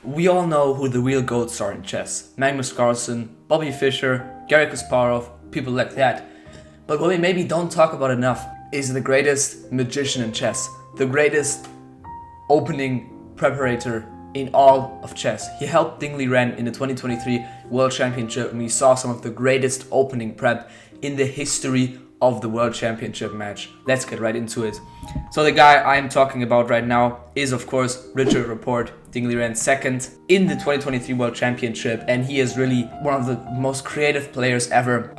We all know who the real goats are in chess. Magnus Carlsen, Bobby Fischer, Garry Kasparov, people like that. But what we maybe don't talk about enough is the greatest magician in chess. The greatest opening preparator in all of chess. He helped Ding Liren in the 2023 World Championship, and we saw some of the greatest opening prep in the history of the World Championship match. Let's get right into it. So the guy I'm talking about right now is, of course, Richard Rapport, Ding Liren's second in the 2023 World Championship, and he is really one of the most creative players ever,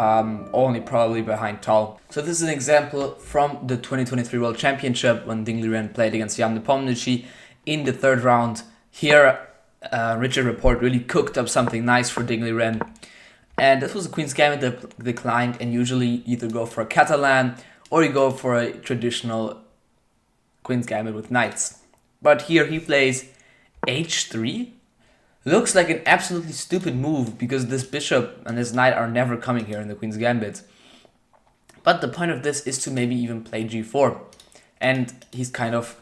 only probably behind Tal. So this is an example from the 2023 World Championship when Ding Liren played against Jan Nepomniachtchi in the third round. Here, Richard Rapport really cooked up something nice for Ding Liren. And this was a Queen's Gambit that declined, and usually you either go for a Catalan or you go for a traditional Queen's Gambit with knights. But here he plays h3. Looks like an absolutely stupid move because this bishop and this knight are never coming here in the Queen's Gambit. But the point of this is to maybe even play g4. And he's kind of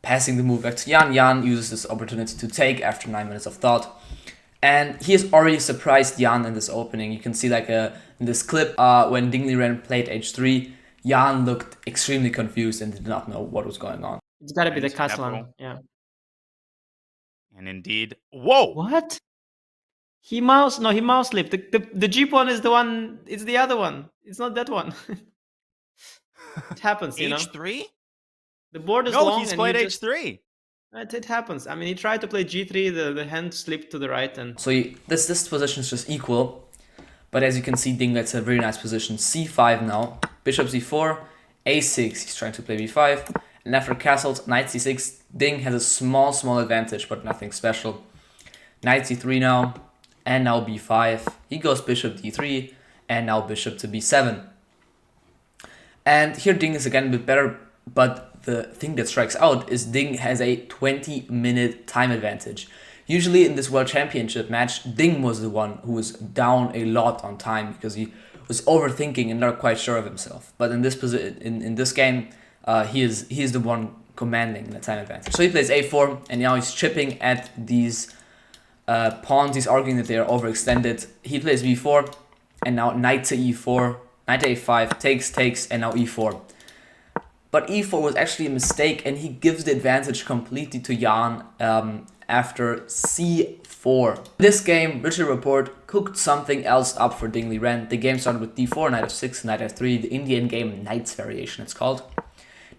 passing the move back to Jan. Jan uses this opportunity to take after 9 minutes of thought. And he has already surprised Jan in this opening. You can see like in this clip when Ding Liren played h3, Jan looked extremely confused and did not know what was going on. It's got to be the Catalan, yeah. And indeed, whoa! What? He mouse slipped. The G pawn is the one. It's the other one. It's not that one. It happens, you know. h3? The board is No, long. he's and played just, h3. It happens. I mean, he tried to play g3. The hand slipped to the right, and so this position is just equal. But as you can see, Ding gets a very nice position. c5 now. Bishop c4, a6. He's trying to play b5. And after castles, knight c6, Ding has a small advantage, but nothing special. Knight c3 now, and now b5. He goes bishop d3, and now bishop to b7. And here Ding is again a bit better, but the thing that strikes out is Ding has a 20-minute time advantage. Usually in this World Championship match, Ding was the one who was down a lot on time because he was overthinking and not quite sure of himself. But in this in this game, he is the one commanding the time advantage. So he plays a4, and now he's chipping at these pawns. He's arguing that they are overextended. He plays b4, and now knight to e4, knight to a5, takes, and now e4. But e4 was actually a mistake, and he gives the advantage completely to Jan after c4. This game, Richard Rapport cooked something else up for Ding Liren. The game started with d4, knight f6, knight f3, the Indian game Knights variation it's called.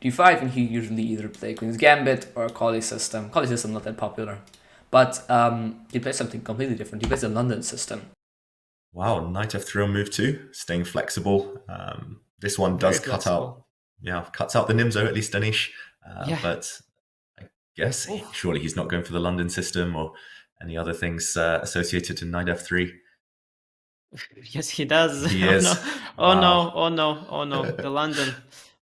d5, and he usually either play Queen's Gambit or Colley system. Colley system not that popular. But he plays something completely different. He plays a London system. Wow, knight f3 on move 2, staying flexible. This one does cuts out the Nimzo, at least Danish. But I guess surely he's not going for the London system or any other things associated to knight f3. Yes, he does. He is. Oh no, the London.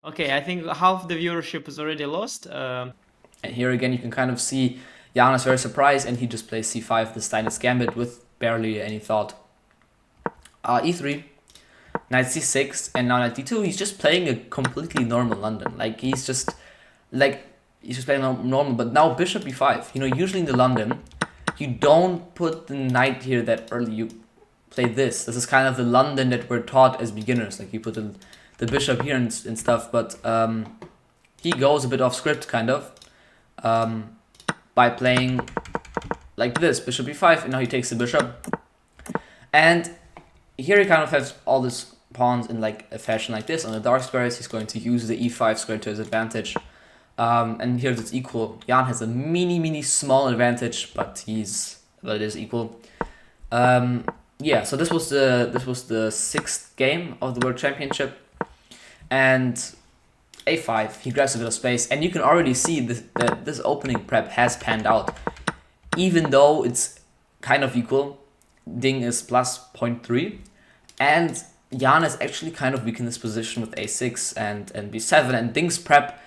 Okay, I think half the viewership is already lost. And here again, you can kind of see Jan is very surprised, and he just plays c5, the Steinitz Gambit, with barely any thought. e3, knight c6, and now knight d2. He's just playing a completely normal London. He's just playing normal. But now bishop b5. You know, usually in the London, you don't put the knight here that early. You play this. This is kind of the London that we're taught as beginners. Like you put the bishop here and stuff. But he goes a bit off script, kind of, by playing like this, bishop b5, and now he takes the bishop. And here he kind of has all these pawns in like a fashion like this. On the dark squares, he's going to use the e5 square to his advantage. And here it's equal. Jan has a mini small advantage, but it is equal. So this was the 6th game of the World Championship. And a5, he grabs a bit of space, and you can already see that this opening prep has panned out. Even though it's kind of equal, Ding is plus 0.3, and Jan is actually kind of weak in this position with a6 and b7, and Ding's prep,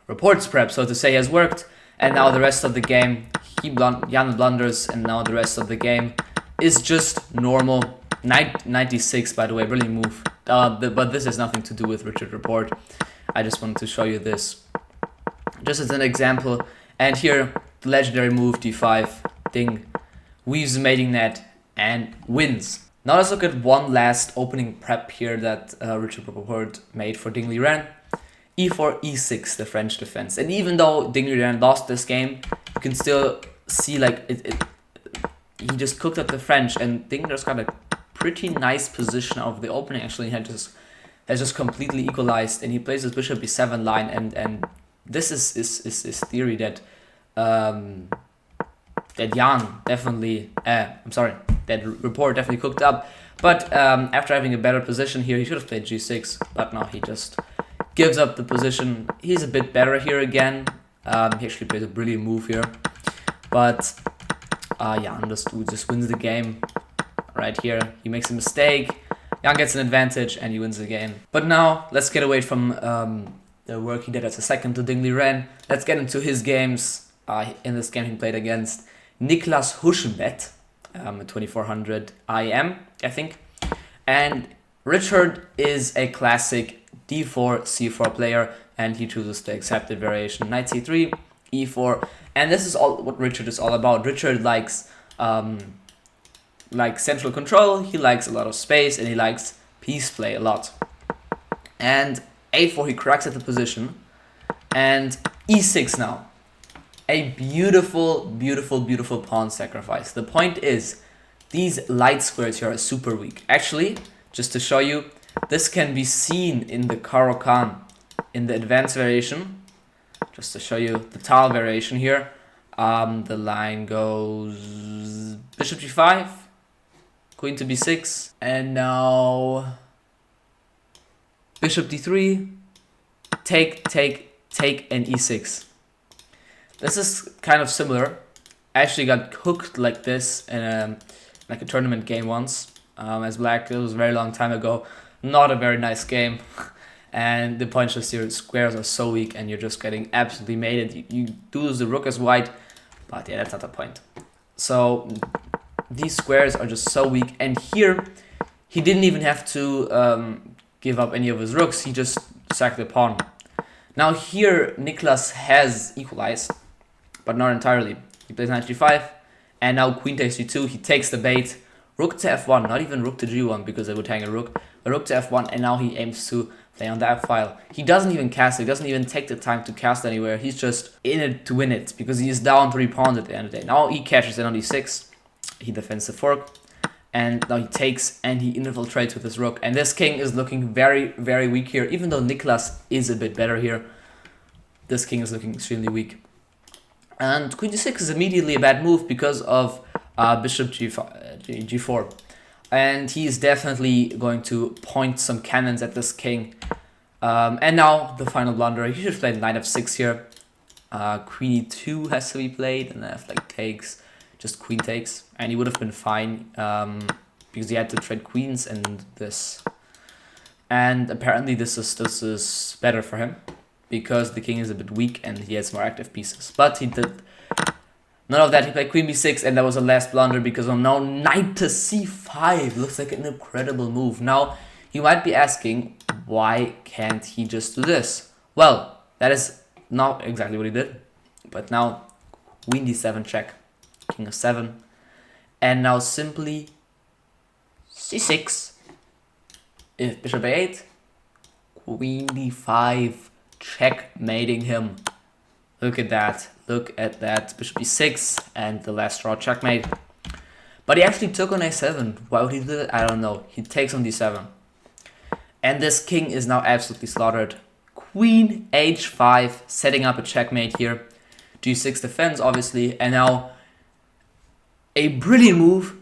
Rapport's prep, so to say, has worked, and now the rest of the game, Jan blunders, and now the rest of the game is just normal. Knight 96, by the way, brilliant move, but this has nothing to do with Richard Rapport. I just wanted to show you this just as an example. And here the legendary move d5, ding, weaves the mating net, and wins. Now let's look at one last opening prep here that Richard Rapport made for Ding Liren. e4, e6, the French defense. And even though Ding Liren lost this game, you can still see like he just cooked up the French, and Ding just got a pretty nice position out of the opening. Actually, he has just completely equalized, and he plays his bishop b7 line, and this is theory that that Jan definitely, that Rapport definitely cooked up. But after having a better position here, he should have played g6, but no, he just gives up the position. He's a bit better here again. He actually plays a brilliant move here, but Jan just wins the game right here. He makes a mistake, Jan gets an advantage, and he wins the game. But now, let's get away from the work he did as a second to Ding Liren. Let's get into his games. In this game, he played against Niklas Huschenbett, 2400 IM, I think. And Richard is a classic d4, c4 player, and he chooses the accepted variation knight c3, e4, and this is all what Richard is all about. Richard likes central control, he likes a lot of space, and he likes piece play a lot. And a4, he cracks at the position, and e6 now. A beautiful, beautiful, beautiful pawn sacrifice. The point is, these light squares here are super weak. Actually, just to show you, this can be seen in the Caro-Kann, in the advanced variation. Just to show you the tile variation here. The line goes bishop g5, queen to b6, and now bishop d3, take, and e6. This is kind of similar. I actually got hooked like this in a tournament game once as black. It was a very long time ago. Not a very nice game. And the point is your squares are so weak and you're just getting absolutely mated. You do lose the rook as white, but yeah, that's not the point. So these squares are just so weak. And here, he didn't even have to give up any of his rooks. He just sacked the pawn. Now here, Niklas has equalized, but not entirely. He plays knight g5, and now queen takes g2. He takes the bait. Rook to f1, not even rook to g1 because it would hang a rook. A rook to f1, and now he aims to play on that file. He doesn't even cast it. He doesn't even take the time to cast anywhere. He's just in it to win it because he is down 3 pawns at the end of the day. Now he catches it on d6. He defends the fork. And now he takes and he infiltrates with his rook. And this king is looking very, very weak here. Even though Niklas is a bit better here, this king is looking extremely weak. And queen d6 is immediately a bad move because of bishop g4. And he is definitely going to point some cannons at this king. And now the final blunder. He should have played knight f6 here. Queen e2 has to be played, and then if like takes, just queen takes, and he would have been fine because he had to trade queens and this. And apparently this is better for him because the king is a bit weak and he has more active pieces. But he did none of that. He played queen b6, and that was a last blunder because of now knight to c5. Looks like an incredible move. Now you might be asking, why can't he just do this? Well, that is not exactly what he did. But now queen d7 check, king of 7, and now simply c6. If bishop a8, queen d5, checkmating him. Look at that. Look at that. Bishop e6 and the last draw checkmate. But he actually took on a7. Why would he do that? I don't know. He takes on d7. And this king is now absolutely slaughtered. Queen h5, setting up a checkmate here. g6 defense, obviously. And now a brilliant move.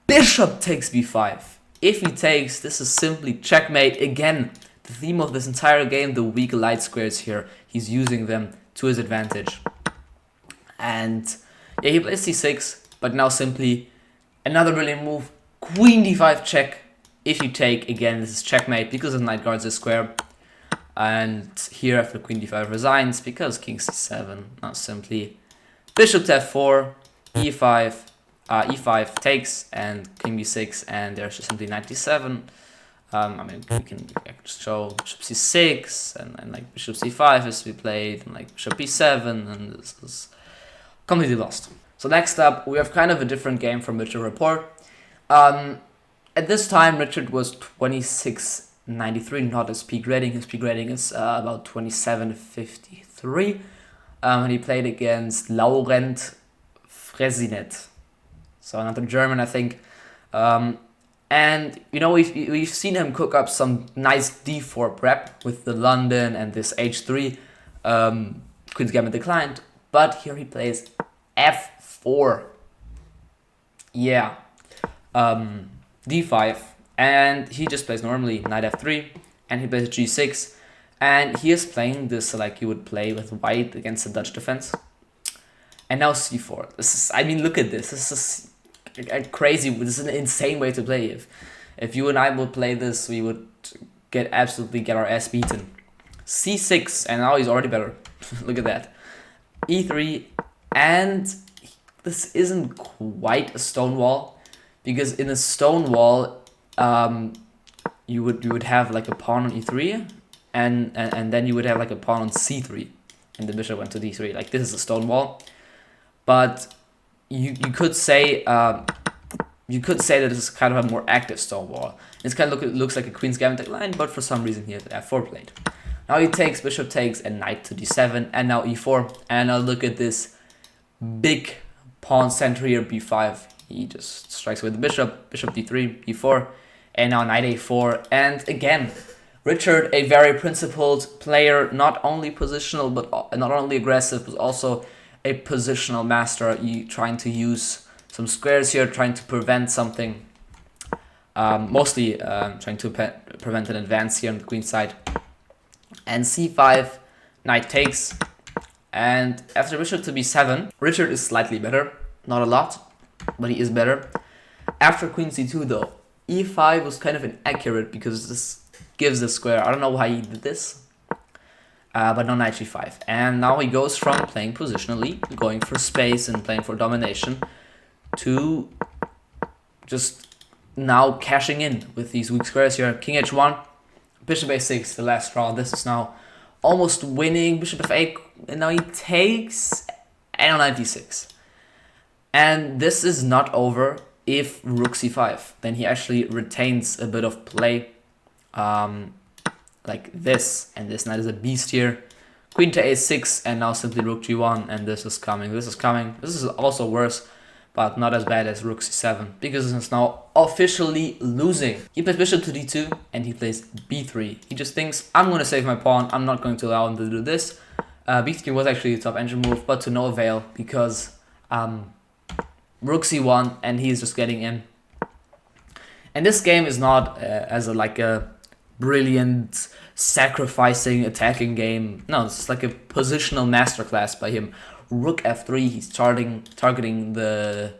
Bishop takes b5. If he takes, this is simply checkmate. Again, the theme of this entire game, the weak light squares here. He's using them to his advantage. And yeah, he plays c6, but now simply another brilliant move. Queen d5 check. If you take, again, this is checkmate because the knight guards the square. And here after queen d5 resigns because king c7. Now simply bishop to f4, e5, e5 takes, and king b6, and there's just simply knight d7. I mean, we can just show bishop c6, and like bishop c5 is to be played, and like bishop b7, and this is completely lost. So next up, we have kind of a different game from Richard Rapport. At this time, Richard was 2693, not his peak rating. His peak rating is about 2753. And he played against Laurent Fresinet. So another German, I think. And, you know, we've seen him cook up some nice d4 prep with the London and this h3. Queen's Gambit declined. But here he plays f4. Yeah. d5. And he just plays normally knight f3. And he plays g6. And he is playing this like you would play with white against the Dutch defense. And now c4. This is, I mean, look at this. This is crazy. This is an insane way to play. If you and I would play this, we would absolutely get our ass beaten. c6, and now he's already better. Look at that. e3, and this isn't quite a stone wall, because in a stone wall, you would have like a pawn on e3, and then you would have like a pawn on c3, and the bishop went to d3. Like, this is a stone wall, but you could say that this is kind of a more active stone wall. It's kind of looks like a Queen's Gambit line, but for some reason he has f4 played. Now he takes, bishop takes, and knight to d7, and now e4. And now look at this big pawn center here, b5. He just strikes with the bishop, bishop d3, e4, and now knight a4. And again, Richard, a very principled player, not only positional, but not only aggressive, but also a positional master. Trying to use some squares here, trying to prevent something. Mostly trying to prevent an advance here on the queen side. And c5, knight takes. And after bishop to b7, Richard is slightly better. Not a lot, but he is better. After queen c2 though, e5 was kind of inaccurate because this gives the square. I don't know why he did this. But no, knight g5. And now he goes from playing positionally, going for space and playing for domination, to just now cashing in with these weak squares here. King h1, bishop a6, the last draw. This is now almost winning. Bishop f8, and now he takes, and now knight d6. And this is not over if rook c5. Then he actually retains a bit of play. Like this, and this knight is a beast here. Queen to a6, and now simply rook g1, and this is coming, this is coming. This is also worse, but not as bad as rook c7, because this is now officially losing. He plays bishop to d2, and he plays b3. He just thinks, I'm going to save my pawn, I'm not going to allow him to do this. b3 was actually the top engine move, but to no avail, because rook c1, and he's just getting in. And this game is not as a brilliant sacrificing attacking game. No, this is like a positional masterclass by him. Rook f3, he's targeting the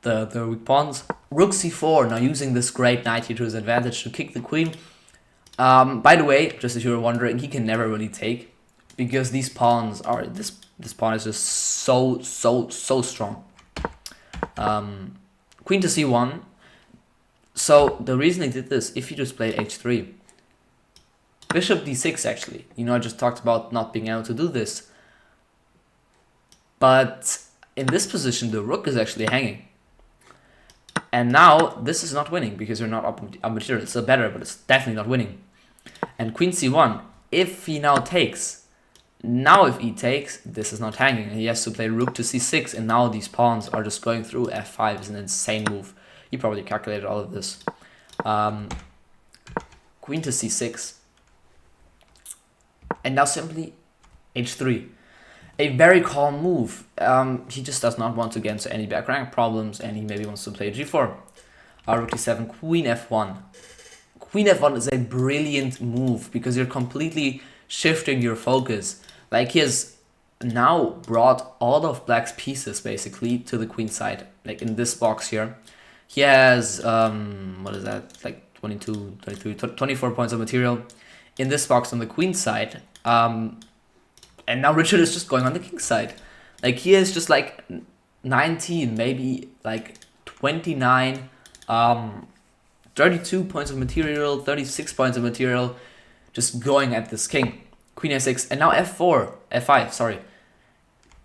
weak pawns. Rook c4, now using this great knight here to his advantage to kick the queen. By the way, just if you were wondering, he can never really take, because these pawns are this pawn is just so strong. Queen to c1. So the reason he did this, if he just played h3, bishop d6 actually. You know, I just talked about not being able to do this. But in this position, the rook is actually hanging. And now, this is not winning, because you're not up material. It's still better, but it's definitely not winning. And queen c1, if he now takes, now if he takes, this is not hanging. And he has to play rook to c6, and now these pawns are just going through. f5 is an insane move. You probably calculated all of this. Queen to c6. And now simply h3. A very calm move. He just does not want to get into any back rank problems, and he maybe wants to play g4. Rook d7, queen f1. Queen f1 is a brilliant move, because you're completely shifting your focus. Like, he has now brought all of black's pieces, basically, to the queen side. Like, in this box here. He has, what is that, like 22, 23, 24 points of material in this box on the queen side. And now Richard is just going on the king side. Like, he is just like 19, maybe like 29, 32 points of material, 36 points of material, just going at this king. Queen f6, and now f4, f5, sorry.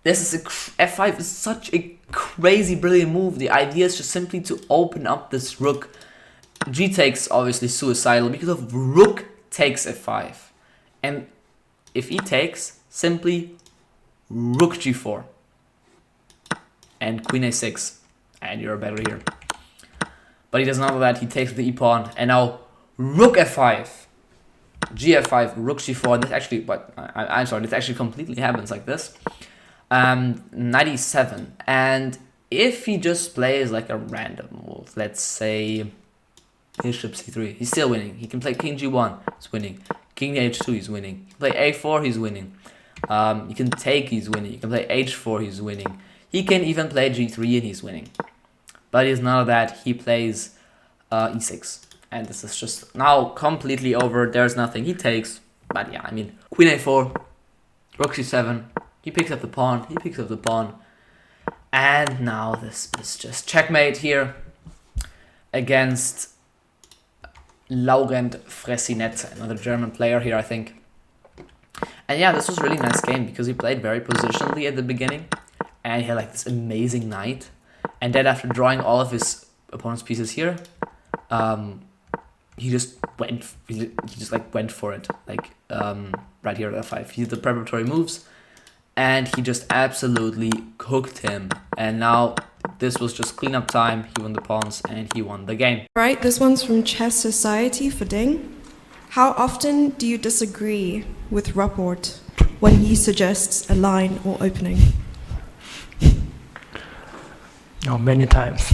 This is f5 is such a crazy brilliant move. The idea is just simply to open up this rook. G takes obviously suicidal because of rook takes f5. And if he takes, simply rook g4 and queen a6, and you're better here. But he does none of that. He takes the e pawn, and now rook f5, gf5, rook g4. This actually, but I'm sorry, this actually completely happens like this. 97, and if he just plays like a random move, let's say bishop c3, he's still winning. He can play king g1, he's winning. King h2, he's winning. He can play a4, he's winning. You can take, he's winning. You can play h4, he's winning. He can even play g3 and he's winning. But he's none of that. He plays e6. And this is just now completely over. There's nothing. He takes. But yeah, I mean, queen a4, rook c7. He picks up the pawn. He picks up the pawn. And now this is just checkmate here against Laurent Fressinet, another German player here, I think. And yeah, this was a really nice game because he played very positionally at the beginning. And he had like this amazing knight. And then after drawing all of his opponent's pieces here, he just went for it, like right here at f5. He did the preparatory moves, and he just absolutely cooked him. And now this was just cleanup time. He won the pawns and he won the game. Right, this one's from Chess Society for Ding. How often do you disagree with Rapport when he suggests a line or opening? Oh, many times.